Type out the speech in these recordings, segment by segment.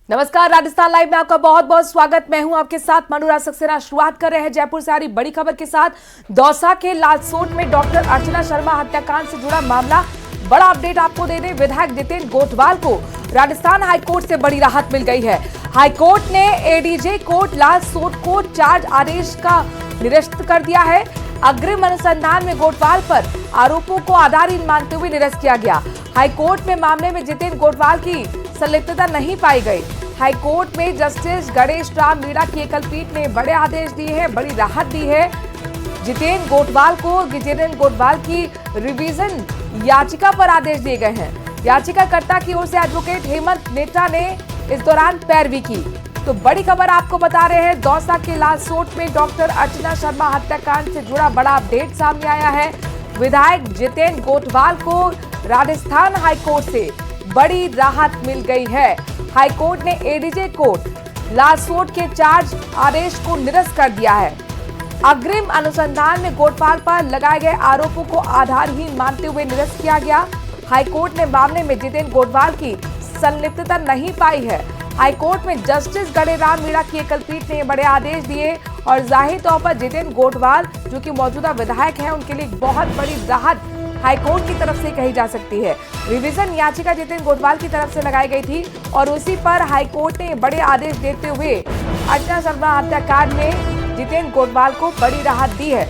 नमस्कार, राजस्थान लाइव में आपका बहुत बहुत स्वागत। मैं हूं आपके साथ अनुराग सक्सेना। शुरुआत कर रहे हैं जयपुर से आ रही बड़ी खबर के साथ। दौसा के लालसोट में डॉक्टर अर्चना शर्मा हत्याकांड से जुड़ा मामला, बड़ा अपडेट आपको दे दें। विधायक जितेंद्र गोठवाल को राजस्थान हाईकोर्ट से बड़ी राहत मिल गई है। हाईकोर्ट ने एडीजे कोर्ट लालसोट को चार्ज आदेश का निरस्त कर दिया है। अग्रिम अनुसंधान में गोठवाल पर आरोपों को आधारहीन मानते हुए निरस्त किया गया। हाईकोर्ट में मामले में जितेंद्र गोठवाल की संलिप्तता नहीं पाई गई। हाईकोर्ट में जस्टिस गणेश राम मीणा की एकलपीठ ने बड़े आदेश दिए हैं, बड़ी राहत दी है। जितेंद्र गोठवाल की रिवीजन याचिका पर आदेश दिए गए हैं। याचिकाकर्ता की ओर से एडवोकेट हेमंत नेता ने इस दौरान पैरवी की। तो बड़ी खबर आपको बता रहे हैं, दौसा के लालसोट में डॉक्टर अर्चना शर्मा हत्याकांड से जुड़ा बड़ा अपडेट सामने आया है। विधायक जितेंद्र गोठवाल को राजस्थान हाईकोर्ट से बड़ी राहत मिल गई है। हाईकोर्ट ने एडीजे कोर्ट लालसोट के चार्ज आदेश को निरस्त कर दिया है। अग्रिम अनुसंधान में गोठवाल पर लगाए गए आरोपों को आधारहीन मानते हुए निरस्त किया गया। हाईकोर्ट ने मामले में जितेंद्र गोठवाल की संलिप्तता नहीं पाई है। हाईकोर्ट में जस्टिस गणेश राम मीणा की एकलपीठ ने बड़े आदेश दिए और जाहिर तौर पर जितेंद्र गोठवाल जो कि मौजूदा विधायक हैं, उनके लिए बहुत बड़ी राहत हाईकोर्ट की तरफ से कही जा सकती है। रिवीजन याचिका जितेंद्र गोठवाल की तरफ से लगाई गई थी और उसी पर हाईकोर्ट ने बड़े आदेश देते हुए अर्चना शर्मा हत्याकांड में जितेंद्र गोठवाल को बड़ी राहत दी है।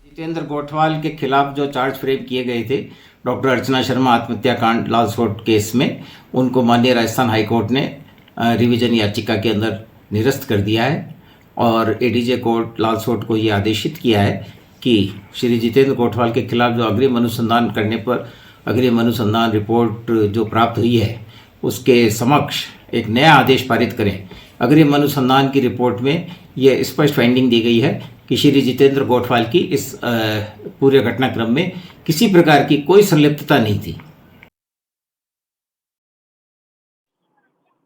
जितेंद्र गोठवाल के खिलाफ जो चार्ज फ्रेम किए गए थे डॉक्टर अर्चना शर्मा आत्महत्या कांड लालसोट केस में, उनको माननीय राजस्थान हाईकोर्ट ने रिवीजन याचिका के अंदर निरस्त कर दिया है और एडीजे कोर्ट लालसोट को ये आदेशित किया है कि श्री जितेंद्र गोठवाल के खिलाफ जो अग्रिम अनुसंधान करने पर अग्रिम अनुसंधान रिपोर्ट जो प्राप्त हुई है उसके समक्ष एक नया आदेश पारित करें। अग्रिम अनुसंधान की रिपोर्ट में यह स्पष्ट फाइंडिंग दी गई है कि श्री जितेंद्र गोठवाल की इस पूरे घटनाक्रम में किसी प्रकार की कोई संलिप्तता नहीं थी।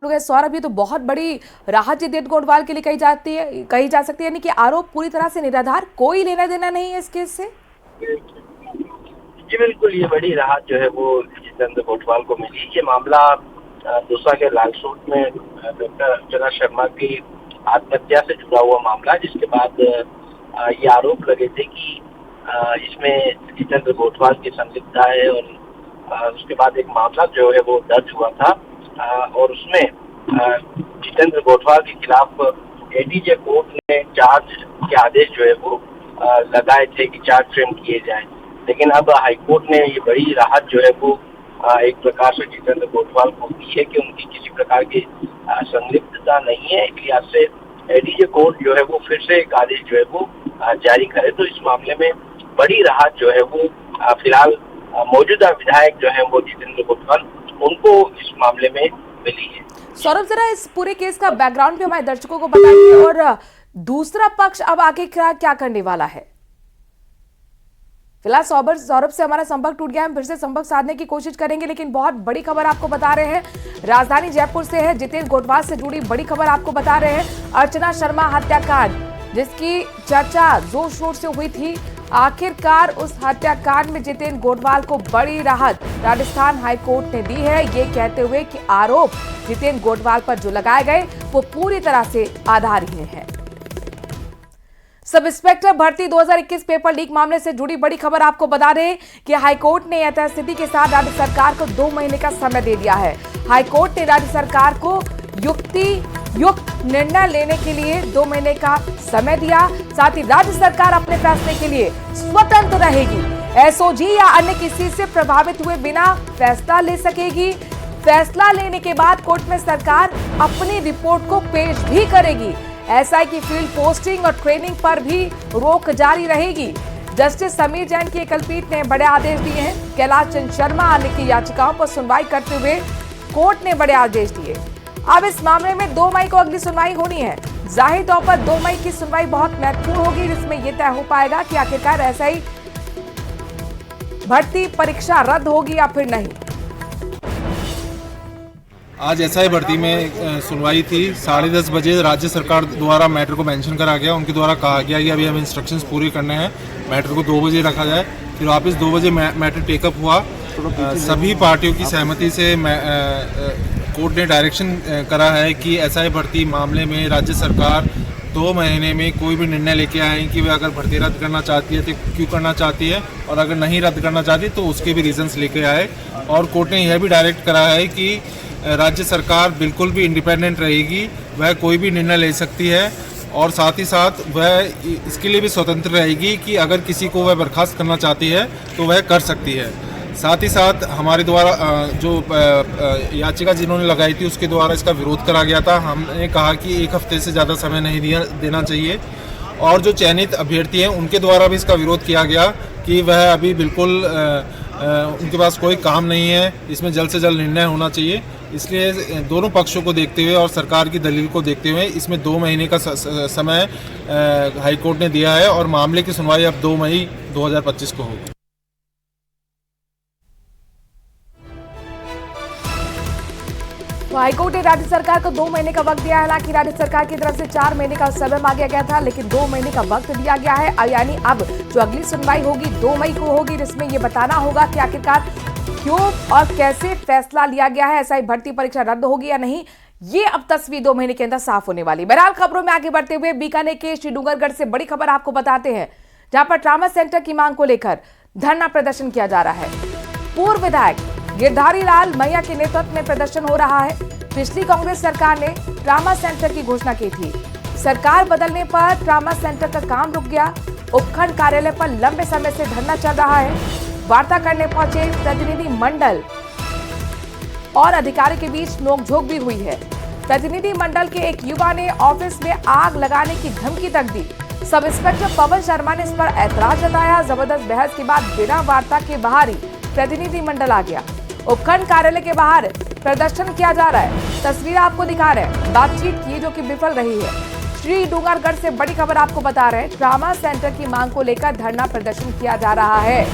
सौरभ, ये तो बहुत बड़ी राहत जितेंद्र गोठवाल के लिए कही जा सकती है, यानी कि आरोप पूरी तरह से निराधार, कोई लेना देना नहीं है इस केस से। जी बिल्कुल, ये बड़ी राहत जो है वो जितेंद्र गोठवाल को मिली। ये मामला दौसा के लालसोट में डॉक्टर अर्चना शर्मा की आत्महत्या से जुड़ा हुआ मामला, जिसके बाद ये आरोप लगे थे कि इसमें जितेंद्र गोठवाल की संलिप्तता है और उसके बाद एक मामला जो है वो दर्ज हुआ था और उसमें जितेंद्र गोठवाल के खिलाफ एडीजे कोर्ट ने चार्ज के आदेश जो है वो लगाए थे कि चार्ज फ्रेम किए जाए। लेकिन अब हाईकोर्ट ने ये बड़ी राहत जो है वो एक प्रकार से जितेंद्र गोठवाल को दी है कि उनकी किसी प्रकार की संलिप्तता नहीं है। इसलिए आज से एडीजे कोर्ट जो है वो फिर से एक आदेश जो है वो जारी करे। तो इस मामले में बड़ी राहत जो है वो फिलहाल मौजूदा विधायक जो है वो जितेंद्र गोठवाल, उनको इस मामले में मिली है। सौरभ, जरा इस पूरे केस का बैकग्राउंड भी हमारे दर्शकों को बताइए और दूसरा पक्ष अब आगे क्या करने वाला है। फिलहाल सौरभ से हमारा संपर्क टूट गया, हम फिर से संपर्क साधने की कोशिश करेंगे, लेकिन बहुत बड़ी खबर आपको बता रहे हैं, राजधानी जयपुर से है। जितेंद्र गोठवाल से जुड़ी बड़ी खबर आपको बता रहे हैं। अर्चना शर्मा हत्याकांड, जिसकी चर्चा जोर शोर से हुई थी, आखिरकार उस हत्याकांड में जितेंद्र गोठवाल को बड़ी राहत राजस्थान हाईकोर्ट ने दी है, ये कहते हुए कि आरोप जितेंद्र गोठवाल पर जो लगाए गए वो पूरी तरह से आधारहीन है। सब इंस्पेक्टर भर्ती 2021 पेपर लीक मामले से जुड़ी बड़ी खबर आपको बता दें कि हाईकोर्ट ने यथास्थिति के साथ राज्य सरकार को 2 महीने का समय दे दिया है। हाईकोर्ट ने राज्य सरकार को युक्त निर्णय लेने के लिए 2 महीने का समय दिया। साथ ही राज्य सरकार अपने फैसले के लिए स्वतंत्र रहेगी। एसओजी या अन्य किसी से प्रभावित हुए बिना फैसला ले सकेगी। फैसला लेने के बाद कोर्ट में सरकार अपनी रिपोर्ट को पेश भी करेगी। एसआई की फील्ड पोस्टिंग और ट्रेनिंग पर भी रोक जारी रहेगी। जस्टिस समीर जैन की एकलपीठ ने बड़े आदेश दिए हैं। कैलाश चंद्र शर्मा आने की याचिकाओं पर सुनवाई करते हुए कोर्ट ने बड़े आदेश दिए। अब इस मामले में 2 मई को अगली सुनवाई होनी है। जाहिर तौर पर 2 मई की सुनवाई बहुत महत्वपूर्ण होगी, जिसमें यह तय हो पाएगा कि आखिरकार एसआई भर्ती परीक्षा रद्द होगी या फिर नहीं। आज एसआई भर्ती में सुनवाई थी। 10:30 बजे राज्य सरकार द्वारा मैटर को मेंशन करा गया। उनके द्वारा कहा गया कि अभी हम इंस्ट्रक्शंस पूरे करने हैं, मैटर को 2 बजे रखा जाए। फिर वापस 2 बजे मैटर टेकअप हुआ सभी पार्टियों की सहमति से कोर्ट ने डायरेक्शन करा है कि एसआई भर्ती मामले में राज्य सरकार 2 महीने में कोई भी निर्णय लेके आए कि वह अगर भर्ती रद्द करना चाहती है तो क्यों करना चाहती है, और अगर नहीं रद्द करना चाहती तो उसके भी रीजंस लेके आए। और कोर्ट ने यह भी डायरेक्ट करा है कि राज्य सरकार बिल्कुल भी इंडिपेंडेंट रहेगी, वह कोई भी निर्णय ले सकती है और साथ ही साथ वह इसके लिए भी स्वतंत्र रहेगी कि अगर किसी को वह बर्खास्त करना चाहती है तो वह कर सकती है। साथ ही साथ हमारे द्वारा जो याचिका जिन्होंने लगाई थी उसके द्वारा इसका विरोध करा गया था। हमने कहा कि 1 हफ्ते से ज़्यादा समय नहीं देना चाहिए, और जो चयनित अभ्यर्थी हैं उनके द्वारा भी इसका विरोध किया गया कि वह अभी बिल्कुल उनके पास कोई काम नहीं है, इसमें जल्द से जल्द निर्णय होना चाहिए। इसलिए दोनों पक्षों को देखते हुए और सरकार की दलील को देखते हुए इसमें 2 महीने का समय हाईकोर्ट ने दिया है और मामले की सुनवाई अब 2 मई 2025 को होगी। तो हाईकोर्ट ने राज्य सरकार को 2 महीने का वक्त दिया है। हालांकि राज्य सरकार की तरफ से 4 महीने का समय मांगा गया था, लेकिन 2 महीने का वक्त दिया गया है। यानी अब जो अगली सुनवाई होगी 2 मई को होगी, जिसमें ये बताना होगा कि आखिरकार क्यों और कैसे फैसला लिया गया है, एसआई भर्ती परीक्षा रद्द होगी या नहीं। ये अब तस्वीर 2 महीने के अंदर साफ होने वाली। बहरहाल खबरों में आगे बढ़ते हुए बीकानेर के श्री डूंगरगढ़ से बड़ी खबर आपको बताते हैं, जहां पर ट्रामा सेंटर की मांग को लेकर धरना प्रदर्शन किया जा रहा है। पूर्व विधायक गिरधारी लाल मैया के नेतृत्व में प्रदर्शन हो रहा है। पिछली कांग्रेस सरकार ने ट्रामा सेंटर की घोषणा की थी। सरकार बदलने पर ट्रामा सेंटर का काम रुक गया। उपखंड कार्यालय पर लंबे समय से धरना चल रहा है। वार्ता करने पहुंचे प्रतिनिधि मंडल और अधिकारी के बीच नोकझोंक भी हुई है। प्रतिनिधि मंडल के एक युवा ने ऑफिस में आग लगाने की धमकी तक दी। सब इंस्पेक्टर पवन शर्मा ने इस पर ऐतराज जताया। जबरदस्त बहस के बाद बिना वार्ता के बाहर ही प्रतिनिधि मंडल आ गया। उपखंड कार्यालय के बाहर प्रदर्शन किया जा रहा है। तस्वीर आपको दिखा रहे हैं बातचीत की, जो कि विफल रही है। श्री डूंगरगढ़ से बड़ी खबर आपको बता रहे हैं, ट्रामा सेंटर की मांग को लेकर धरना प्रदर्शन किया जा रहा है।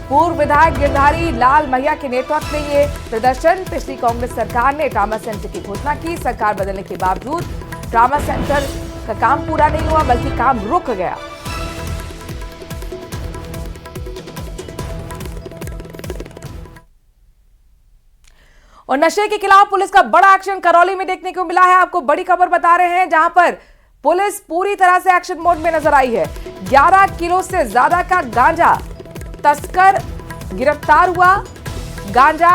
पूर्व विधायक गिरधारी लाल मैया के नेतृत्व में ये प्रदर्शन। पिछली कांग्रेस सरकार ने ट्रामा सेंटर की घोषणा की। सरकार बदलने के बावजूद ट्रामा सेंटर का काम पूरा नहीं हुआ, बल्कि काम रुक गया। और नशे के खिलाफ पुलिस का बड़ा एक्शन करौली में देखने को मिला है। आपको बड़ी खबर बता रहे हैं, जहां पर पुलिस पूरी तरह से एक्शन मोड में नजर आई है। 11 किलो से ज्यादा का गांजा तस्कर गिरफ्तार हुआ। गांजा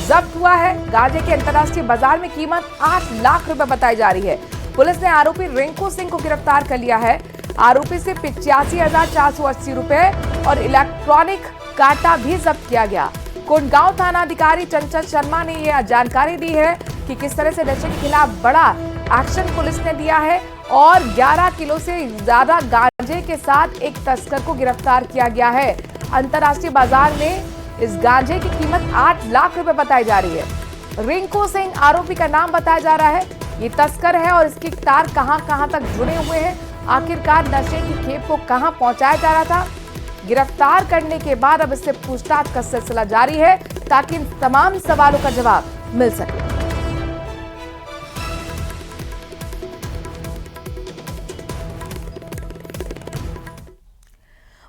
जब्त हुआ है। गांजे की अंतर्राष्ट्रीय बाजार में कीमत 8 लाख रुपए बताई जा रही है। पुलिस ने आरोपी रिंकू सिंह को गिरफ्तार कर लिया है। आरोपी से 85,480 रुपए और इलेक्ट्रॉनिक कांटा भी जब्त किया गया। कोंडगांव थाना अधिकारी चंचल शर्मा ने यह जानकारी दी है कि किस तरह से नशे के खिलाफ बड़ा एक्शन पुलिस ने दिया है और 11 किलो से ज्यादा गांजे के साथ एक तस्कर को गिरफ्तार किया गया है। अंतर्राष्ट्रीय बाजार में इस गांजे की कीमत 8 लाख रुपए बताई जा रही है। रिंकू सिंह आरोपी का नाम बताया जा रहा है। ये तस्कर है और इसके तार कहां तक जुड़े हुए हैं। आखिरकार नशे की खेप को कहां पहुंचाया जा रहा था। गिरफ्तार करने के बाद अब इससे पूछताछ का सिलसिला जारी है, ताकि इन तमाम सवालों का जवाब मिल सके।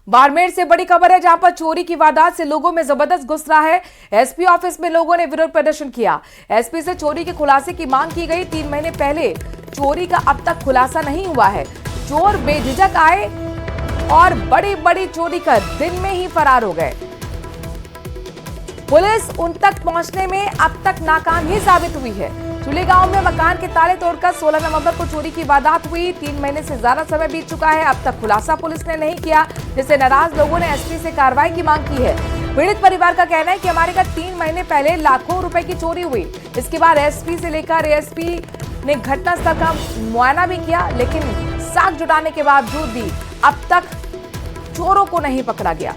बाड़मेर से बड़ी खबर है, जहां पर चोरी की वारदात से लोगों में जबरदस्त गुस्सा है। एसपी ऑफिस में लोगों ने विरोध प्रदर्शन किया। एसपी से चोरी के खुलासे की मांग की गई। 3 महीने पहले चोरी का अब तक खुलासा नहीं हुआ है। चोर बेझिझक आए और बड़ी बड़ी चोरी कर दिन में ही फरार हो गए। पुलिस उन तक पहुंचने में अब तक नाकाम ही साबित हुई है। चुले गांव में मकान के ताले तोड़कर 16 नवंबर को चोरी की वारदात हुई। 3 महीने से ज्यादा समय बीत चुका है। अब तक खुलासा पुलिस ने नहीं किया, जिससे नाराज लोगों ने एसपी से कार्रवाई की मांग की है। पीड़ित परिवार का कहना है कि हमारे घर 3 महीने पहले लाखों रुपए की चोरी हुई। इसके बाद एसपी से लेकर एएसपी ने घटनास्थल का मुआयना भी किया, लेकिन साख जुटाने के बावजूद भी अब तक चोरों को नहीं पकड़ा गया।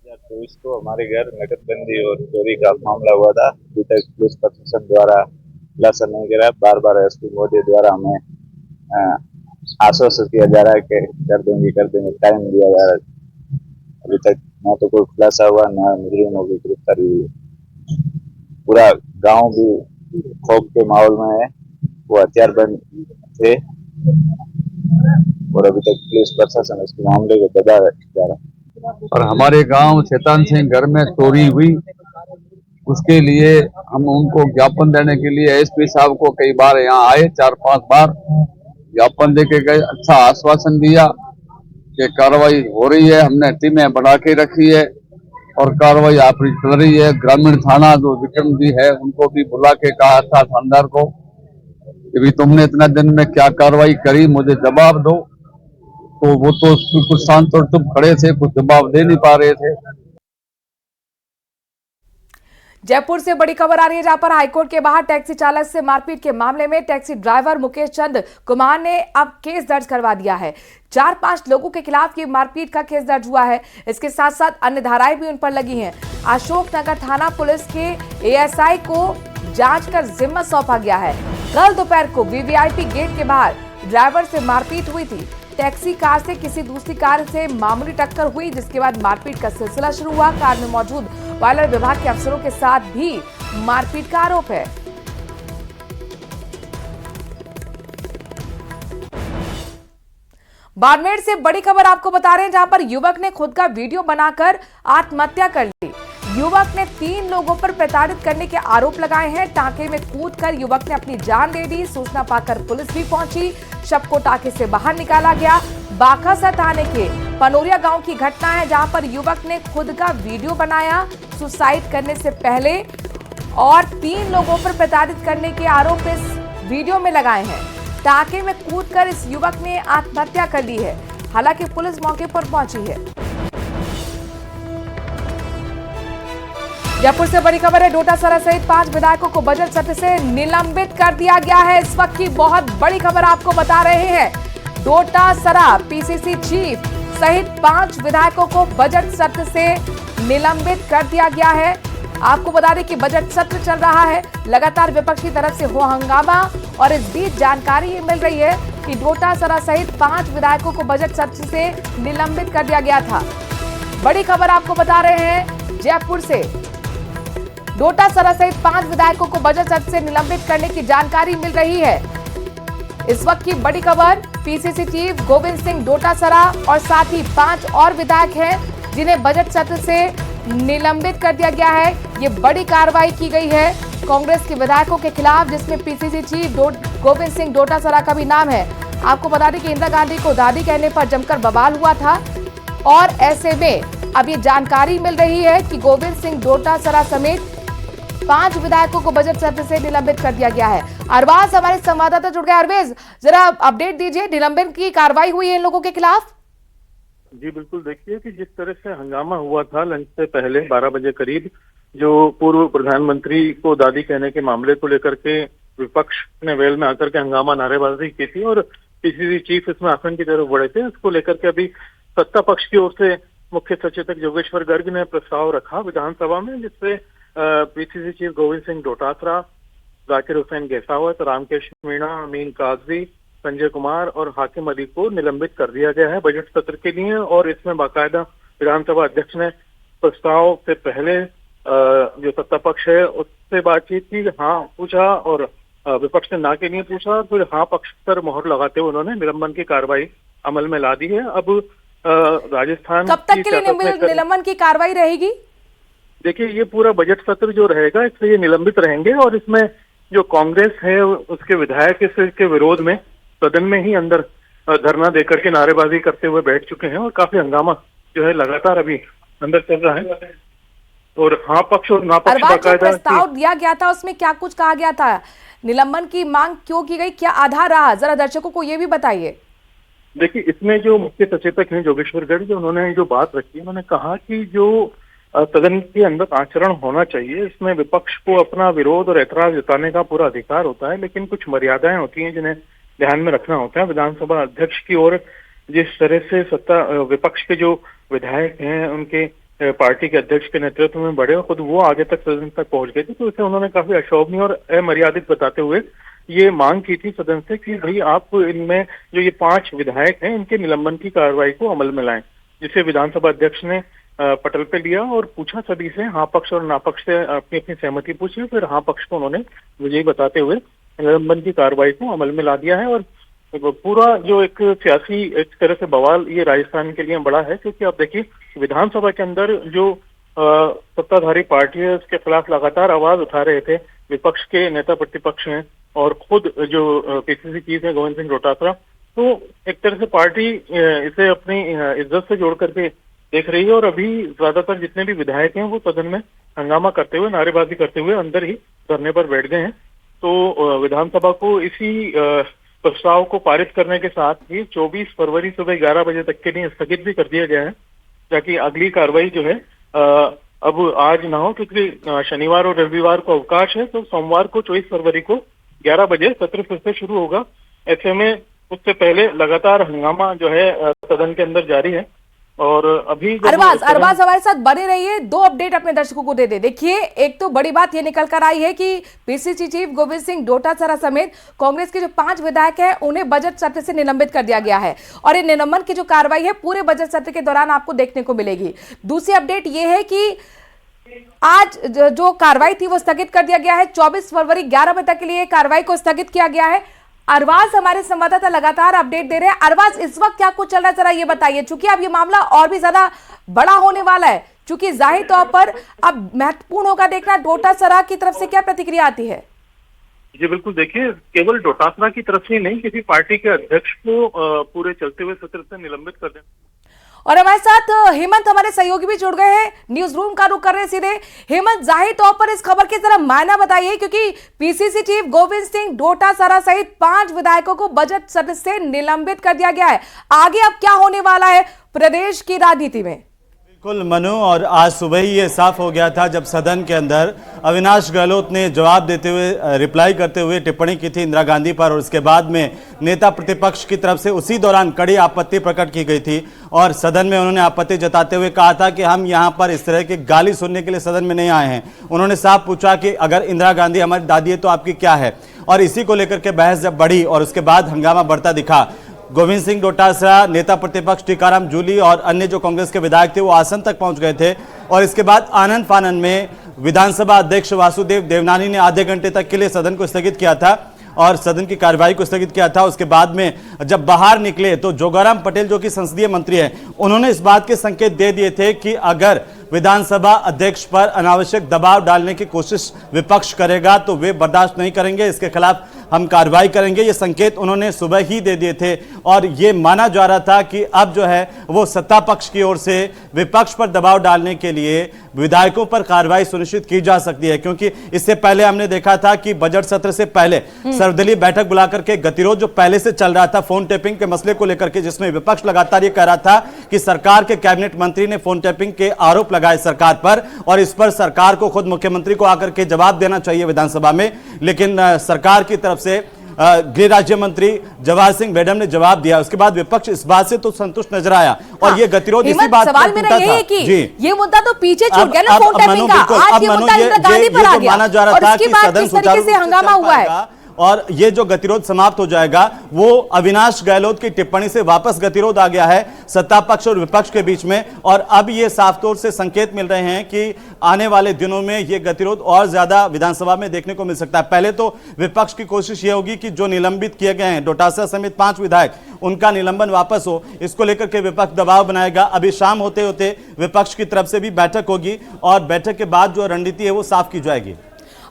2024 को हमारे घर नकदबंदी और चोरी का मामला हुआ था। अभी तक पुलिस प्रशासन द्वारा खुलासा नहीं करा। बार बार एसपी महोदय द्वारा हमें आश्वासन किया जा रहा है कि कर देंगे टाइम दिया जा रहा है। अभी तक न तो कोई खुलासा हुआ, न मुजरिमों की गिरफ्तारी हुई। पूरा गांव भी खौफ के माहौल में है। वो हथियारबंद थे, और अभी तक पुलिस प्रशासन इस मामले को दबा जा रहा है। और हमारे गांव चेतन सिंह घर में चोरी हुई, उसके लिए हम उनको ज्ञापन देने के लिए एसपी साहब को कई बार यहाँ आए, 4-5 बार ज्ञापन देके गए। अच्छा आश्वासन दिया कि कार्रवाई हो रही है, हमने टीमें बढ़ा के रखी है और कार्रवाई आप चल रही है। ग्रामीण थाना जो विक्रम जी है उनको भी बुला के कहा था थानेदार को कि भी तुमने इतना दिन में क्या कार्रवाई करी, मुझे जवाब दो। तो वो तो कुछ शांत और चुप खड़े थे, कुछ जवाब दे नहीं पा रहे थे। जयपुर से बड़ी खबर आ रही है, जहां पर हाईकोर्ट के बाहर टैक्सी चालक से मारपीट के मामले में टैक्सी ड्राइवर मुकेश चंद कुमार ने अब केस दर्ज करवा दिया है। 4-5 लोगों के खिलाफ ये मारपीट का केस दर्ज हुआ है। इसके साथ साथ अन्य धाराएं भी उन पर लगी हैं। अशोकनगर थाना पुलिस के एएसआई को जांच कर जिम्मा सौंपा गया है। कल दोपहर को वीवीआईपी गेट के बाहर ड्राइवर से मारपीट हुई थी। टैक्सी कार से किसी दूसरी कार से मामूली टक्कर हुई, जिसके बाद मारपीट का सिलसिला शुरू हुआ। कार में मौजूद वायलर विभाग के अफसरों के साथ भी मारपीट का आरोप है। बाड़मेर से बड़ी खबर आपको बता रहे हैं, जहां पर युवक ने खुद का वीडियो बनाकर आत्महत्या कर ली। युवक ने 3 लोगों पर प्रताड़ित करने के आरोप लगाए हैं। टांके में कूदकर युवक ने अपनी जान दे दी। सूचना पाकर पुलिस भी पहुंची। शव को टांके से बाहर निकाला गया। बाखासर थाने के पनोरिया गांव की घटना है, जहां पर युवक ने खुद का वीडियो बनाया सुसाइड करने से पहले और 3 लोगों पर प्रताड़ित करने के आरोप इस वीडियो में लगाए हैं। टांके में कूदकर इस युवक ने आत्महत्या कर ली है। हालांकि पुलिस मौके पर पहुंची है। जयपुर से बड़ी खबर है, डोटासरा सहित 5 विधायकों को बजट सत्र से निलंबित कर दिया गया है। इस वक्त की बहुत बड़ी खबर आपको बता रहे हैं। डोटासरा पीसीसी चीफ सहित 5 विधायकों को बजट सत्र से निलंबित कर दिया गया है। आपको बता दें कि बजट सत्र चल रहा है, लगातार विपक्ष की तरफ से हो हंगामा और इस बीच जानकारी ये मिल रही है कि डोटासरा सहित 5 विधायकों को बजट सत्र से निलंबित कर दिया गया था। बड़ी खबर आपको बता रहे हैं जयपुर से, डोटासरा सहित 5 विधायकों को बजट सत्र से निलंबित करने की जानकारी मिल रही है। इस वक्त की बड़ी खबर, पीसीसी चीफ गोविंद सिंह डोटासरा और साथ ही 5 और विधायक हैं जिन्हें बजट सत्र से निलंबित कर दिया गया है। ये बड़ी कार्रवाई की गई है कांग्रेस के विधायकों के खिलाफ, जिसमें पीसीसी चीफ गोविंद सिंह डोटासरा का भी नाम है। आपको बता दें कि इंदिरा गांधी को दादी कहने पर जमकर बवाल हुआ था और ऐसे में अब ये जानकारी मिल रही है कि गोविंद सिंह डोटासरा समेत 5 विधायकों को बजट सत्र से निलंबित कर दिया गया है। अरबाज हमारे संवाददाता जुड़ गए। अरबाज, जरा अपडेट दीजिए, निलंबन की कार्रवाई हुई है इन लोगों के खिलाफ? जी बिल्कुल, देखिए कि जिस तरह से हंगामा हुआ था लंच से पहले 12 बजे करीब, जो पूर्व प्रधानमंत्री को दादी कहने के मामले को लेकर के विपक्ष ने वेल में आकर के हंगामा नारेबाजी की थी और पीसीसी चीफ इसमें आसन की तरफ बढ़े थे। इसको लेकर के अभी सत्ता पक्ष की ओर से मुख्य सचेतक योगेश्वर गर्ग ने प्रस्ताव रखा विधानसभा में, जिससे पीसीसी चीफ गोविंद सिंह डोटासरा, जाकिर हुसैन गेसावत, रामकेश मीणा, अमीन कागजी, संजय कुमार और हाकिम अली को निलंबित कर दिया गया है बजट सत्र के लिए। और इसमें बाकायदा विधानसभा अध्यक्ष ने प्रस्ताव से पहले जो सत्ता पक्ष है उससे बातचीत की, हाँ पूछा और विपक्ष ने ना के लिए पूछा, फिर हाँ पक्ष पर मोहर लगाते हुए उन्होंने निलंबन की कार्रवाई अमल में ला दी है। अब राजस्थान कब तक के लिए निलंबन की कार्रवाई रहेगी? देखिए, ये पूरा बजट सत्र जो रहेगा इससे ये निलंबित रहेंगे और इसमें जो कांग्रेस है उसके विधायक इसके विरोध में सदन में ही अंदर धरना देकर के नारेबाजी करते हुए बैठ चुके हैं और काफी हंगामा जो है लगातार अभी अंदर चल रहा है। और हाँ पक्ष और ना पक्ष बाकायदा प्रस्ताव दिया गया था, उसमें क्या कुछ कहा गया था? निलंबन की मांग क्यों की गई, क्या आधार रहा, जरा दर्शकों को ये भी बताइए। देखिए, इसमें जो मुख्य सचेतक हैं योगेश्वर गर्ग, उन्होंने जो बात रखी, उन्होंने कहा कि जो सदन के अंदर आचरण होना चाहिए, इसमें विपक्ष को अपना विरोध और ऐतराज जताने का पूरा अधिकार होता है, लेकिन कुछ मर्यादाएं होती हैं जिन्हें ध्यान में रखना होता है। विधानसभा अध्यक्ष की ओर जिस तरह से विपक्ष के जो विधायक हैं उनके पार्टी के अध्यक्ष के नेतृत्व में बढ़े और खुद वो आगे तक सदन तक पहुंच गए थे, तो इसे उन्होंने काफी अशोभनीय और अमर्यादित बताते हुए ये मांग की थी सदन से कि भाई आप इनमें जो ये 5 विधायक हैं इनके निलंबन की कार्रवाई को अमल में लाएं, जिसे विधानसभा अध्यक्ष ने पटल पे लिया और पूछा सभी से, हाँ पक्ष और नापक्ष से अपनी अपनी सहमति पूछी, फिर हाँ पक्ष को उन्होंने विजयी बताते हुए निलंबन की कार्रवाई को अमल में ला दिया है। और पूरा जो एक सियासी एक तरह से बवाल ये राजस्थान के लिए बड़ा है, क्योंकि आप देखिए विधानसभा के अंदर जो सत्ताधारी पार्टी है उसके खिलाफ लगातार आवाज उठा रहे थे विपक्ष के नेता प्रतिपक्ष हैं और खुद जो पीसीसी चीफ है गोविंद सिंह डोटासरा, तो एक तरह से पार्टी इसे अपनी इज्जत से जोड़ करके देख रही है और अभी ज्यादातर जितने भी विधायक हैं वो सदन में हंगामा करते हुए नारेबाजी करते हुए अंदर ही धरने पर बैठ गए हैं। तो विधानसभा को इसी प्रस्ताव को पारित करने के साथ ही 24 फरवरी सुबह 11 बजे तक के लिए स्थगित भी कर दिया गया है, ताकि अगली कार्रवाई जो है अब आज ना हो, क्योंकि शनिवार और रविवार को अवकाश है। तो सोमवार को 24 फरवरी को 11 बजे सत्र फिर से शुरू होगा। ऐसे में उससे पहले लगातार हंगामा जो है सदन के अंदर जारी है। और अभी अरबाज हमारे साथ बने रहिए, दो अपडेट अपने दर्शकों को दे दे। देखिए, एक तो बड़ी बात ये निकल कर आई है कि पीसीसी चीफ गोविंद सिंह डोटासरा समेत कांग्रेस के जो 5 विधायक हैं उन्हें बजट सत्र से निलंबित कर दिया गया है और ये निलंबन की जो कार्रवाई है पूरे बजट सत्र के दौरान आपको देखने को मिलेगी। दूसरी अपडेट ये है कि आज जो कार्रवाई थी वो स्थगित कर दिया गया है। 24 फरवरी 11 बजे तक के लिए कार्रवाई को स्थगित किया गया है। अरबाज हमारे संवाददाता लगातार अपडेट दे रहे हैं। अरबाज, इस वक्त क्या कुछ चल रहा है, जरा ये बताइए, चूंकि अब ये मामला और भी ज्यादा बड़ा होने वाला है, चूंकि जाहिर तौर पर अब महत्वपूर्ण होगा देखना डोटासरा की तरफ से क्या प्रतिक्रिया आती है। जी बिल्कुल, देखिए केवल डोटासरा की तरफ से नहीं, किसी पार्टी के अध्यक्ष को पूरे चलते हुए सत्र से निलंबित कर देना। और हमारे साथ हेमंत हमारे सहयोगी भी जुड़ गए हैं, न्यूज रूम का रुख कर रहे हैं सीधे। हेमंत, जाहिर तौर पर इस खबर की जरा मायना बताइए, क्योंकि पीसीसी चीफ गोविंद सिंह डोटासरा सहित 5 विधायकों को बजट सत्र से निलंबित कर दिया गया है। आगे अब क्या होने वाला है प्रदेश की राजनीति में? बिल्कुल मनु, और आज सुबह ही ये साफ हो गया था जब सदन के अंदर अविनाश गहलोत ने जवाब देते हुए रिप्लाई करते हुए टिप्पणी की थी इंदिरा गांधी पर, और उसके बाद में नेता प्रतिपक्ष की तरफ से उसी दौरान कड़ी आपत्ति प्रकट की गई थी और सदन में उन्होंने आपत्ति जताते हुए कहा था कि हम यहाँ पर इस तरह की गाली सुनने के लिए सदन में नहीं आए हैं। उन्होंने साफ पूछा कि अगर इंदिरा गांधी हमारी दादी है तो आपकी क्या है, और इसी को लेकर के बहस जब बढ़ी और उसके बाद हंगामा बढ़ता दिखा। गोविंद सिंह डोटासरा, नेता प्रतिपक्ष टीकाराम जूली और अन्य जो कांग्रेस के विधायक थे वो आसन तक पहुंच गए थे और इसके बाद आनंद फानन में विधानसभा अध्यक्ष वासुदेव देवनानी ने आधे घंटे तक के लिए सदन को स्थगित किया था और सदन की कार्यवाही को स्थगित किया था। उसके बाद में जब बाहर निकले तो जोगाराम पटेल जो कि संसदीय मंत्री हैं, उन्होंने इस बात के संकेत दे दिए थे कि अगर विधानसभा अध्यक्ष पर अनावश्यक दबाव डालने की कोशिश विपक्ष करेगा तो वे बर्दाश्त नहीं करेंगे, इसके खिलाफ हम कार्रवाई करेंगे। ये संकेत उन्होंने सुबह ही दे दिए थे और ये माना जा रहा था कि अब जो है वो सत्ता पक्ष की ओर से विपक्ष पर दबाव डालने के लिए विधायकों पर कार्रवाई सुनिश्चित की जा सकती है, क्योंकि इससे पहले हमने देखा था कि बजट सत्र से पहले सर्वदलीय बैठक बुलाकर के गतिरोध जो पहले से चल रहा था फोन टैपिंग के मसले को लेकर के, जिसमें विपक्ष लगातार ये कह रहा था कि सरकार के कैबिनेट मंत्री ने फोन टैपिंग के आरोप लगाए सरकार पर और इस पर सरकार को खुद मुख्यमंत्री को आकर के जवाब देना चाहिए विधानसभा में। लेकिन सरकार की तरफ से गृह राज्य मंत्री जवाहर सिंह मैडम ने जवाब दिया। उसके बाद विपक्ष इस बात से तो संतुष्ट नजर आया और ये गतिरोध इसी बात सवाल मेरा यही है कि ये मुद्दा तो पीछे छूट गया ना फोन टैपिंग का, आज ये मुद्दा इंदिरा गांधी पर आ गया और उसके बाद किस तरीके से हंगामा हुआ है और ये जो गतिरोध समाप्त हो जाएगा वो अविनाश गहलोत की टिप्पणी से वापस गतिरोध आ गया है सत्ता पक्ष और विपक्ष के बीच में। और अब ये साफ तौर से संकेत मिल रहे हैं कि आने वाले दिनों में ये गतिरोध और ज्यादा विधानसभा में देखने को मिल सकता है। पहले तो विपक्ष की कोशिश ये होगी कि जो निलंबित किए गए हैं डोटासरा समेत 5 विधायक, उनका निलंबन वापस हो, इसको लेकर के विपक्ष दबाव बनाएगा। अभी शाम होते होते विपक्ष की तरफ से भी बैठक होगी और बैठक के बाद जो रणनीति है वो साफ की जाएगी।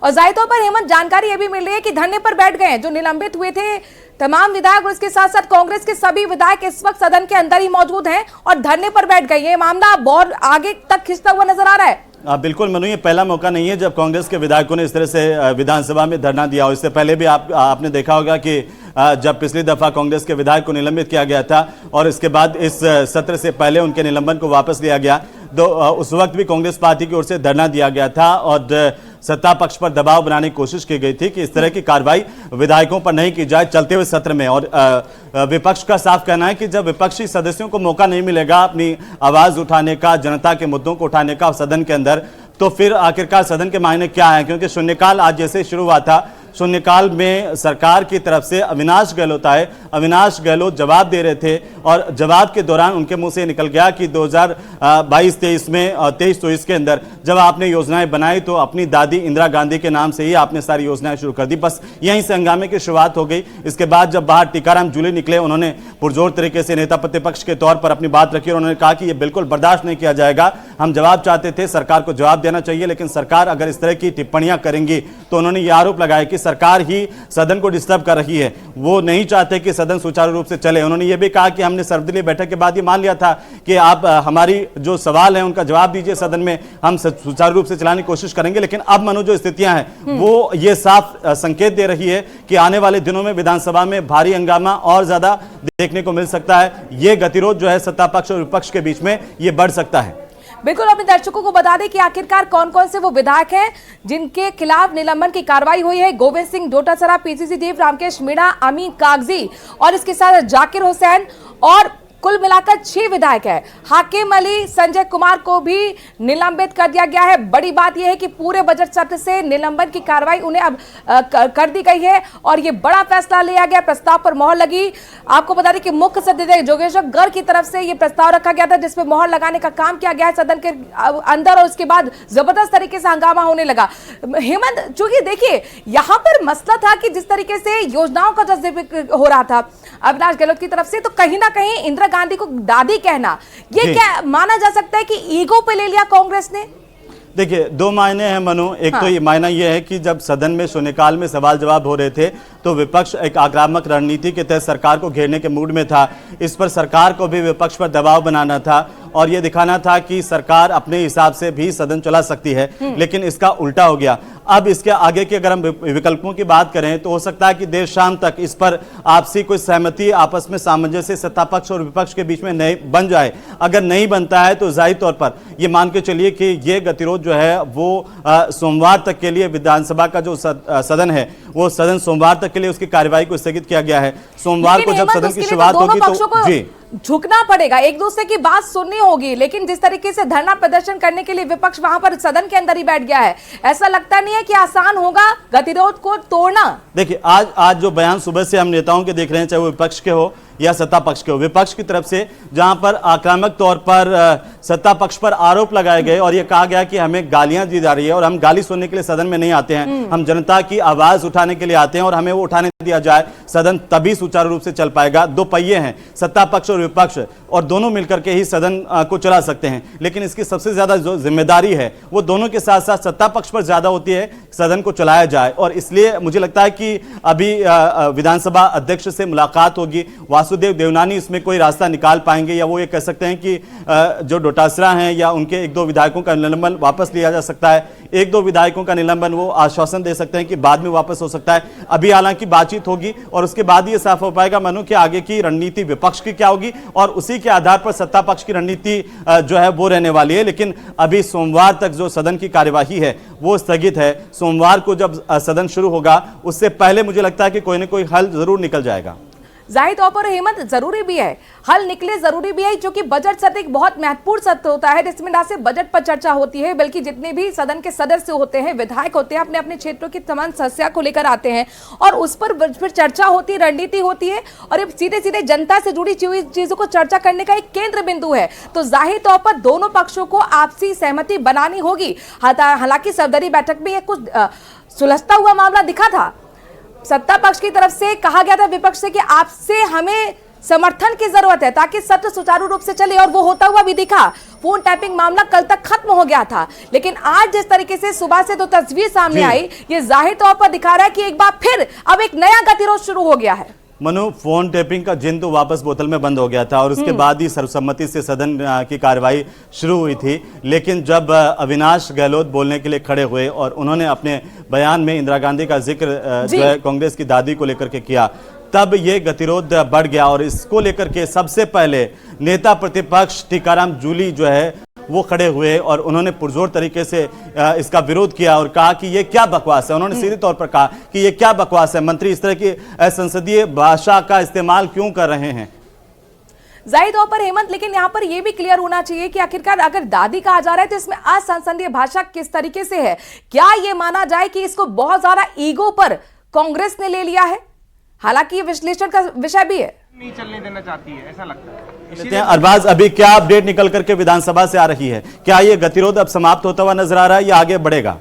और जाहिर तौर पर हेमंत, जानकारी यह भी मिल रही है कि धरने पर बैठ गए हैं जो निलंबित हुए थे तमाम विधायक और इसके साथ साथ कांग्रेस के सभी विधायक इस वक्त सदन के अंदर ही मौजूद हैं और धरने पर बैठ गए। ये मामला बहुत आगे तक खिंचता हुआ नजर आ रहा है। बिल्कुल मनु, ये पहला मौका नहीं है जब कांग्रेस के विधायकों ने इस तरह से विधानसभा में धरना दिया। और इससे पहले भी आपने देखा होगा कि जब पिछली दफा कांग्रेस के विधायक को निलंबित किया गया था और इसके बाद इस सत्र से पहले उनके निलंबन को वापस लिया गया, तो उस वक्त भी कांग्रेस पार्टी की ओर से धरना दिया गया था और सत्ता पक्ष पर दबाव बनाने की कोशिश की गई थी कि इस तरह की कार्रवाई विधायकों पर नहीं की जाए चलते हुए सत्र में। और विपक्ष का साफ कहना है कि जब विपक्षी सदस्यों को मौका नहीं मिलेगा अपनी आवाज उठाने का, जनता के मुद्दों को उठाने का सदन के अंदर, तो फिर आखिरकार सदन के मायने क्या है। क्योंकि शून्यकाल आज जैसे शुरू हुआ था शून्यकाल में सरकार की तरफ से अविनाश गहलोत आए। अविनाश गहलोत जवाब दे रहे थे और जवाब के दौरान उनके मुंह से निकल गया कि 2022-23 में 23-24 के अंदर जब आपने योजनाएं बनाई तो अपनी दादी इंदिरा गांधी के नाम से ही आपने सारी योजनाएं शुरू कर दी। बस यहीं से हंगामे की शुरुआत हो गई। इसके बाद जब बाहर टीकाराम जूली निकले, उन्होंने पुरजोर तरीके से नेता प्रतिपक्ष के तौर पर अपनी बात रखी और उन्होंने कहा कि यह बिल्कुल बर्दाश्त नहीं किया जाएगा। हम जवाब चाहते थे, सरकार को जवाब देना चाहिए, लेकिन सरकार अगर इस तरह की टिप्पणियां करेंगी तो उन्होंने यह आरोप लगाया कि सरकार ही सदन को डिस्टर्ब कर रही है, वो नहीं चाहते कि सदन सुचारू रूप से चले। उन्होंने यह भी कहा कि हमने सर्वदलीय बैठक के बाद ये मान लिया था कि आप हमारी जो सवाल है उनका जवाब दीजिए सदन में, हम सुचारू रूप से चलाने की कोशिश करेंगे। लेकिन अब मनु जो स्थितियां हैं वो ये साफ संकेत दे रही है कि आने वाले दिनों में विधानसभा में भारी हंगामा और ज्यादा देखने को मिल सकता है। ये गतिरोध जो है सत्ता पक्ष और विपक्ष के बीच में ये बढ़ सकता है। बिल्कुल, अपने दर्शकों को बता दें कि आखिरकार कौन कौन से वो विधायक हैं जिनके खिलाफ निलंबन की कार्रवाई हुई है। गोविंद सिंह डोटासरा, पीसीसी देव, रामकेश मीणा, अमीन कागजी और इसके साथ जाकिर हुसैन और कुल मिलाकर 6 विधायक है। हाकिम अली, संजय कुमार को भी निलंबित कर दिया गया है। बड़ी बात यह है कि पूरे बजट सत्र से निलंबन की कार्रवाई उन्हें अब कर दी गई है और यह बड़ा फैसला लिया गया। प्रस्ताव पर मोहर लगी। आपको बता दें कि मुख्य सदस्य जोगेश्वर गर्ग की तरफ से यह प्रस्ताव रखा गया था जिसमें मोहर लगाने का काम किया गया है सदन के अंदर और उसके बाद जबरदस्त तरीके से हंगामा होने लगा। हेमंत, चूंकि देखिए यहां पर मसला था कि जिस तरीके से योजनाओं का जो जिक्र हो रहा था अविनाश गहलोत की तरफ से, तो कहीं ना कहीं इंदिरा गांधी को दादी कहना, ये क्या माना जा सकता है कि ईगो पे ले लिया कांग्रेस ने? देखिए, 2 मायने हैं मनु। एक तो ये मायना ये है कि जब सदन में शून्यकाल में सवाल जवाब हो रहे थे तो विपक्ष एक आक्रामक रणनीति के तहत सरकार को घेरने के मूड में था। इस पर सरकार को भी विपक्ष पर दबाव बनाना था और ये दिखाना था कि सरकार अपने हिसाब से भी सदन चला सकती है, लेकिन इसका उल्टा हो गया। अब इसके आगे के अगर हम विकल्पों की बात करें तो हो सकता है कि देर शाम तक इस पर आपसी कोई सहमति, आपस में सामंजस्य सत्ता पक्ष और विपक्ष के बीच में नहीं बन जाए। अगर नहीं बनता है तो जाहिर तौर पर ये मान के चलिए कि ये गतिरोध जो है वो सोमवार तक के लिए विधानसभा का जो सदन है वो सदन सोमवार तक के लिए उसकी कार्यवाही को स्थगित किया गया है। सोमवार को जब सदन की शुरुआत होगी तो जी झुकना पड़ेगा, एक दूसरे की बात सुननी होगी। लेकिन जिस तरीके से धरना प्रदर्शन करने के लिए विपक्ष वहां पर सदन के अंदर ही बैठ गया है, ऐसा लगता नहीं है कि आसान होगा गतिरोध को तोड़ना। देखिए, आज जो बयान सुबह से हम नेताओं के देख रहे हैं, चाहे वो विपक्ष के हो या सत्ता पक्ष के हो, विपक्ष की तरफ से जहां पर आक्रामक तौर पर सत्ता पक्ष पर आरोप लगाए गए और यह कहा गया कि हमें गालियां दी जा रही है और हम गाली सुनने के लिए सदन में नहीं आते हैं, हम जनता की आवाज उठाने के लिए आते हैं और हमें वो उठाने दिया जाए, सदन तभी सुचारू रूप से चल पाएगा। 2 पहिए हैं, सत्ता पक्ष और विपक्ष, और दोनों मिलकर के ही सदन को चला सकते हैं। लेकिन इसकी सबसे ज्यादा जो जिम्मेदारी है वो दोनों के साथ साथ सत्ता पक्ष पर ज्यादा होती है, सदन को चलाया जाए। और इसलिए मुझे लगता है कि अभी विधानसभा अध्यक्ष से मुलाकात होगी, वासुदेव देवनानी इसमें कोई रास्ता निकाल पाएंगे या वो ये कह सकते हैं कि जो डोटासरा हैं या उनके 1-2 विधायकों का निलंबन वापस लिया जा सकता है। 1-2 विधायकों का निलंबन वो आश्वासन दे सकते हैं कि बाद में वापस हो सकता है। अभी हालांकि बातचीत होगी और उसके बाद ये साफ हो पाएगा मनु कि आगे की रणनीति विपक्ष की क्या होगी और उसी के आधार पर सत्ता पक्ष की रणनीति जो है वो रहने वाली है। लेकिन अभी सोमवार तक जो सदन की कार्यवाही है वो स्थगित है। सोमवार को जब सदन शुरू होगा उससे पहले मुझे लगता है कि कोई ना कोई हल जरूर निकल जाएगा। जाहिर तौर पर हेमंत, जरूरी भी है हल निकले, जरूरी भी है क्योंकि बजट सत्र एक बहुत महत्वपूर्ण सत्र होता है जिसमें ना सिर्फ बजट पर चर्चा होती है बल्कि जितने भी सदन के सदस्य होते हैं, विधायक होते हैं, अपने अपने क्षेत्रों की तमाम समस्या को लेकर आते हैं और उस पर फिर चर्चा होती है, रणनीति होती है और ये सीधे सीधे जनता से जुड़ी चीजों को चर्चा करने का एक केंद्र बिंदु है। तो जाहिर तौर पर दोनों पक्षों को आपसी सहमति बनानी होगी। हालांकि सर्वदलीय बैठक में यह कुछ सुलझता हुआ मामला दिखा था। सत्ता पक्ष की तरफ से कहा गया था विपक्ष से कि आपसे हमें समर्थन की जरूरत है ताकि सत्र सुचारू रूप से चले और वो होता हुआ भी दिखा। फोन टैपिंग मामला कल तक खत्म हो गया था, लेकिन आज जिस तरीके से सुबह से तो तस्वीर सामने आई, ये जाहिर तौर पर दिखा रहा है कि एक बार फिर अब एक नया गतिरोध शुरू हो गया है। मनु, फोन टैपिंग का जिन तो वापस बोतल में बंद हो गया था और उसके बाद ही सर्वसम्मति से सदन की कार्रवाई शुरू हुई थी। लेकिन जब अविनाश गहलोत बोलने के लिए खड़े हुए और उन्होंने अपने बयान में इंदिरा गांधी का जिक्र जो है कांग्रेस की दादी को लेकर के किया, तब ये गतिरोध बढ़ गया और इसको लेकर के सबसे पहले नेता प्रतिपक्ष टीकाराम जूली जो है वो खड़े हुए और उन्होंने पुरजोर तरीके से इसका विरोध किया और कहा कि ये क्या बकवास है। उन्होंने सीधे तौर पर कहा कि ये क्या बकवास है, मंत्री इस तरह की संसदीय भाषा का इस्तेमाल क्यों कर रहे हैं। जाहिर तौर पर हेमंत, लेकिन यहाँ पर यह भी क्लियर होना चाहिए कि आखिरकार अगर दादी कहा जा रहा है तो इसमें असंसदीय भाषा किस तरीके से है। क्या यह माना जाए कि इसको बहुत ज्यादा ईगो पर कांग्रेस ने ले लिया है। हालांकि ये विश्लेषण का विषय भी है। नहीं चलने देना चाहती है, ऐसा लगता है। लेते हैं अरबाज, अभी क्या अपडेट निकल करके विधानसभा से आ रही है? क्या ये गतिरोध अब समाप्त होता हुआ नजर आ रहा है या आगे बढ़ेगा?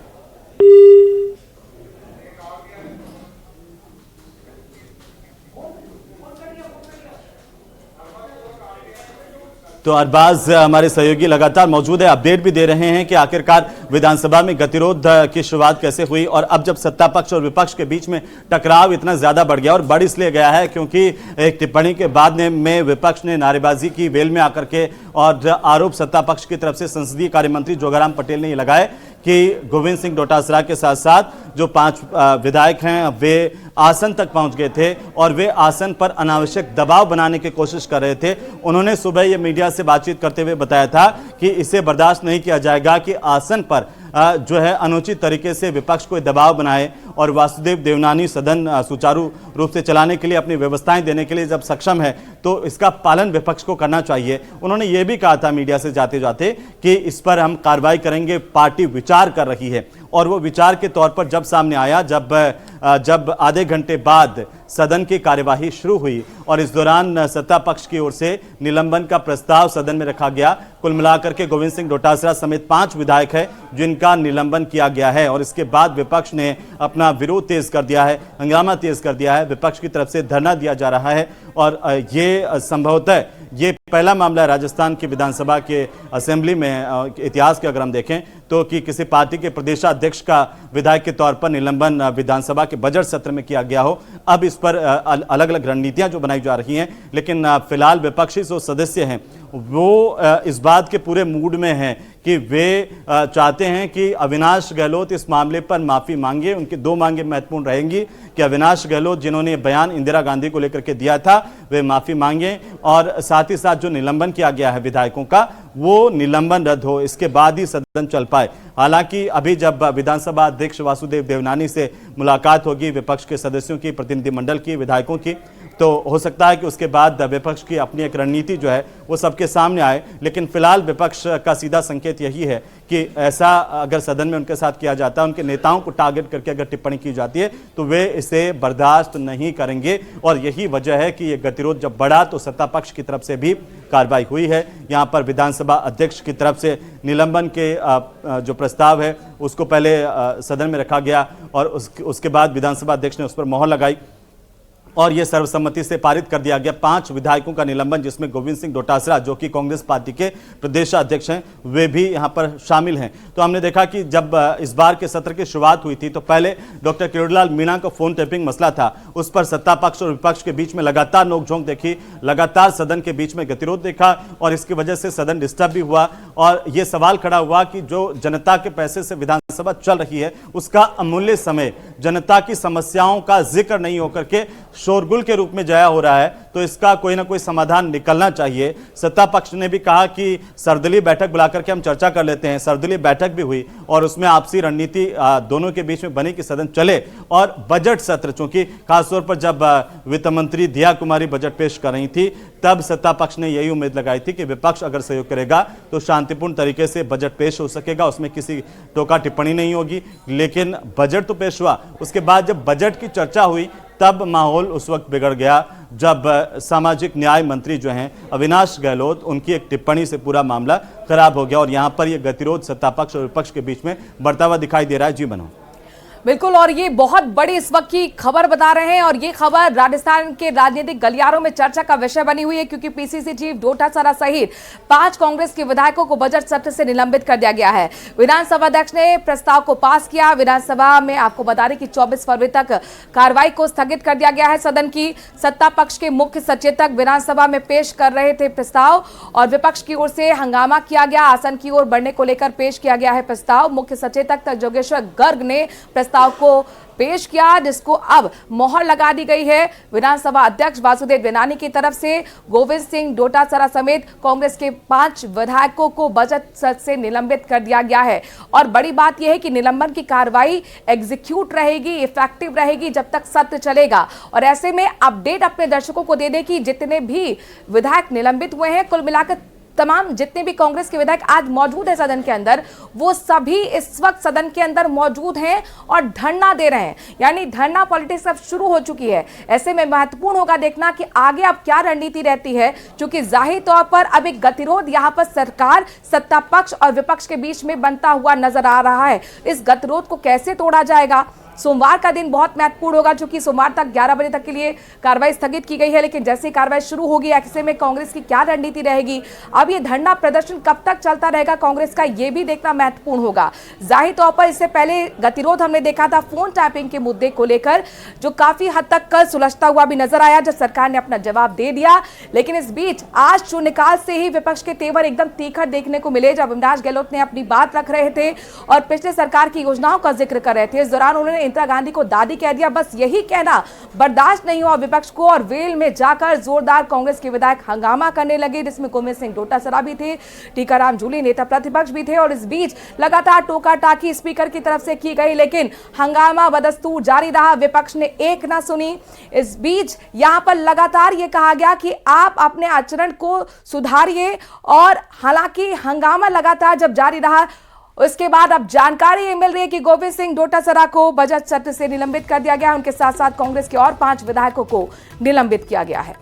तो अरबाज हमारे सहयोगी लगातार मौजूद है, अपडेट भी दे रहे हैं कि आखिरकार विधानसभा में गतिरोध की शुरुआत कैसे हुई और अब जब सत्ता पक्ष और विपक्ष के बीच में टकराव इतना ज्यादा बढ़ गया, और बढ़ इसलिए गया है क्योंकि एक टिप्पणी के बाद में विपक्ष ने नारेबाजी की वेल में आकर के, और आरोप सत्ता पक्ष की तरफ से संसदीय कार्य मंत्री जोगाराम पटेल ने ये लगाए कि गोविंद सिंह डोटासरा के साथ साथ जो 5 विधायक हैं वे आसन तक पहुंच गए थे और वे आसन पर अनावश्यक दबाव बनाने की कोशिश कर रहे थे। उन्होंने सुबह ये मीडिया से बातचीत करते हुए बताया था कि इसे बर्दाश्त नहीं किया जाएगा कि आसन पर जो है अनुचित तरीके से विपक्ष को दबाव बनाए, और वासुदेव देवनानी सदन सुचारू रूप से चलाने के लिए, अपनी व्यवस्थाएं देने के लिए जब सक्षम है तो इसका पालन विपक्ष को करना चाहिए। उन्होंने ये भी कहा था मीडिया से जाते जाते कि इस पर हम कार्रवाई करेंगे, पार्टी विचार कर रही है। और वो विचार के तौर पर जब सामने आया, जब आधे घंटे बाद सदन की कार्यवाही शुरू हुई और इस दौरान सत्ता पक्ष की ओर से निलंबन का प्रस्ताव सदन में रखा गया। कुल मिलाकर के गोविंद सिंह डोटासरा समेत 5 विधायक हैं जिनका निलंबन किया गया है, और इसके बाद विपक्ष ने अपना विरोध तेज कर दिया है, हंगामा तेज कर दिया है, विपक्ष की तरफ से धरना दिया जा रहा है। और ये संभवतः ये पहला मामला है राजस्थान की विधानसभा के असेंबली में इतिहास के अगर हम देखें तो कि किसी पार्टी के प्रदेशाध्यक्ष का विधायक के तौर पर निलंबन विधानसभा के बजट सत्र में किया गया हो। अब इस पर अलग अलग रणनीतियां जो बनाई जा रही हैं, लेकिन फिलहाल विपक्षी जो सदस्य हैं वो इस बात के पूरे मूड में हैं कि वे चाहते हैं कि अविनाश गहलोत इस मामले पर माफी मांगे। उनकी 2 मांगे महत्वपूर्ण रहेंगी कि अविनाश गहलोत जिन्होंने बयान इंदिरा गांधी को लेकर के दिया था वे माफी मांगे, और साथ ही साथ जो निलंबन किया गया है विधायकों का वो निलंबन रद्द हो, इसके बाद ही सदन चल पाए। हालांकि अभी जब विधानसभा अध्यक्ष वासुदेव देवनानी से मुलाकात होगी विपक्ष के सदस्यों की, प्रतिनिधिमंडल की, विधायकों की, तो हो सकता है कि उसके बाद विपक्ष की अपनी एक रणनीति जो है वो सबके सामने आए। लेकिन फिलहाल विपक्ष का सीधा संकेत यही है कि ऐसा अगर सदन में उनके साथ किया जाता है, उनके नेताओं को टारगेट करके अगर टिप्पणी की जाती है तो वे इसे बर्दाश्त नहीं करेंगे। और यही वजह है कि ये गतिरोध जब बढ़ा तो सत्ता पक्ष की तरफ से भी कार्रवाई हुई है। यहाँ पर विधानसभा अध्यक्ष की तरफ से निलंबन के जो प्रस्ताव है उसको पहले सदन में रखा गया और उसके बाद विधानसभा अध्यक्ष ने उस पर मोहर लगाई और यह सर्वसम्मति से पारित कर दिया गया। 5 विधायकों का निलंबन, जिसमें गोविंद सिंह डोटासरा जो कि कांग्रेस पार्टी के प्रदेशाध्यक्ष हैं वे भी यहां पर शामिल हैं। तो हमने देखा कि जब इस बार के सत्र की शुरुआत हुई थी तो पहले डॉक्टर किरोड़ीलाल मीणा का फोन टैपिंग मसला था, उस पर सत्ता पक्ष और विपक्ष के बीच में लगातार नोकझोंक देखी, लगातार सदन के बीच में गतिरोध देखा और इसकी वजह से सदन डिस्टर्ब भी हुआ। और यह सवाल खड़ा हुआ कि जो जनता के पैसे से विधानसभा चल रही है उसका अमूल्य समय जनता की समस्याओं का जिक्र नहीं होकर के शोरगुल के रूप में जाया हो रहा है, तो इसका कोई ना कोई समाधान निकलना चाहिए। सत्ता पक्ष ने भी कहा कि सर्वदलीय बैठक बुलाकर के हम चर्चा कर लेते हैं। सर्वदलीय बैठक भी हुई और उसमें आपसी रणनीति दोनों के बीच में बनी कि सदन चले। और बजट सत्र, चूंकि खासतौर पर जब वित्त मंत्री दिया कुमारी बजट पेश कर रही थी तब सत्ता पक्ष ने यही उम्मीद लगाई थी कि विपक्ष अगर सहयोग करेगा तो शांतिपूर्ण तरीके से बजट पेश हो सकेगा, उसमें किसी टोका टिप्पणी नहीं होगी। लेकिन बजट तो पेश हुआ, उसके बाद जब बजट की चर्चा हुई तब माहौल उस वक्त बिगड़ गया जब सामाजिक न्याय मंत्री जो हैं अविनाश गहलोत, उनकी एक टिप्पणी से पूरा मामला खराब हो गया और यहां पर यह गतिरोध सत्ता पक्ष और विपक्ष के बीच में बढ़ता हुआ दिखाई दे रहा है। जी मनोज। बिल्कुल, और ये बहुत बड़ी इस वक्त की खबर बता रहे हैं और ये खबर राजस्थान के राजनीतिक गलियारों में चर्चा का विषय बनी हुई है क्योंकि पीसीसी चीफ डोटासरा सहित 5 कांग्रेस के विधायकों को बजट सत्र से निलंबित कर दिया गया है। विधानसभा अध्यक्ष ने प्रस्ताव को पास किया। विधानसभा में आपको बता दें कि 24 फरवरी तक कार्रवाई को स्थगित कर दिया गया है। सदन की सत्ता पक्ष के मुख्य सचेतक विधानसभा में पेश कर रहे थे प्रस्ताव और विपक्ष की ओर से हंगामा किया गया। आसन की ओर बढ़ने को लेकर पेश किया गया है प्रस्ताव। मुख्य सचेतक जोगेश्वर गर्ग ने प्रस्ताव को पेश किया, जिसको अब मोहर लगा दी गई है विधानसभा अध्यक्ष वासुदेव देवनानी की तरफ से। गोविंद सिंह डोटासरा समेत कांग्रेस के 5 विधायकों को बजट सत्र से निलंबित कर दिया गया है। और बड़ी बात यह है कि निलंबन की कार्रवाई एग्जीक्यूट रहेगी, इफेक्टिव रहेगी जब तक सत्र चलेगा। और ऐसे में अपडेट अपने दर्शकों को दे दें कि जितने भी विधायक निलंबित हुए हैं कुल मिलाकर तमाम जितने भी कांग्रेस के विधायक आज मौजूद है सदन के अंदर, वो सभी इस वक्त सदन के अंदर मौजूद हैं और धरना दे रहे हैं। यानी धरना पॉलिटिक्स अब शुरू हो चुकी है। ऐसे में महत्वपूर्ण होगा देखना कि आगे अब क्या रणनीति रहती है, क्योंकि जाहिर तौर पर अब एक गतिरोध यहां पर सरकार, सत्ता पक्ष और विपक्ष के बीच में बनता हुआ नजर आ रहा है। इस गतिरोध को कैसे तोड़ा जाएगा? सोमवार का दिन बहुत महत्वपूर्ण होगा, क्योंकि सोमवार तक 11 बजे तक के लिए कार्रवाई स्थगित की गई है, लेकिन जैसे ही कार्रवाई शुरू होगी ऐसे में कांग्रेस की क्या रणनीति रहेगी, अब ये धरना प्रदर्शन कब तक चलता रहेगा कांग्रेस का, ये भी देखना महत्वपूर्ण होगा। जाहिर तौर पर इससे पहले गतिरोध हमने देखा था फोन टैपिंग के मुद्दे को लेकर, जो काफी हद तक कल सुलझता हुआ भी नजर आया जब सरकार ने अपना जवाब दे दिया। लेकिन इस बीच आज शून्यकाल से ही विपक्ष के तेवर एकदम तीखर देखने को मिले, जब अविनाश गहलोत ने अपनी बात रख रहे थे और पिछले सरकार की योजनाओं का जिक्र कर रहे थे। इस दौरान उन्होंने इंदिरा गांधी को दादी कह दिया। बस यही कहना बर्दाश्त नहीं हुआ विपक्ष को और वेल में जाकर जोरदार कांग्रेस के विधायक हंगामा करने लगे, जिसमें गोविंद सिंह डोटासरा भी थे, टीकाराम जूली नेता प्रतिपक्ष भी थे और इस बीच लगातार टोका टाकी स्पीकर की तरफ से की गई, लेकिन हंगामा बदस्तूर जारी रहा। विपक्ष ने एक ना सुनी। इस बीच यहां पर लगातार यह कहा गया कि आप अपने आचरण को सुधारिए और हालांकि हंगामा लगातार जब जारी रहा, उसके बाद अब जानकारी ये मिल रही है कि गोविंद सिंह डोटासरा को बजट सत्र से निलंबित कर दिया गया। उनके साथ साथ कांग्रेस के और 5 विधायकों को निलंबित किया गया है।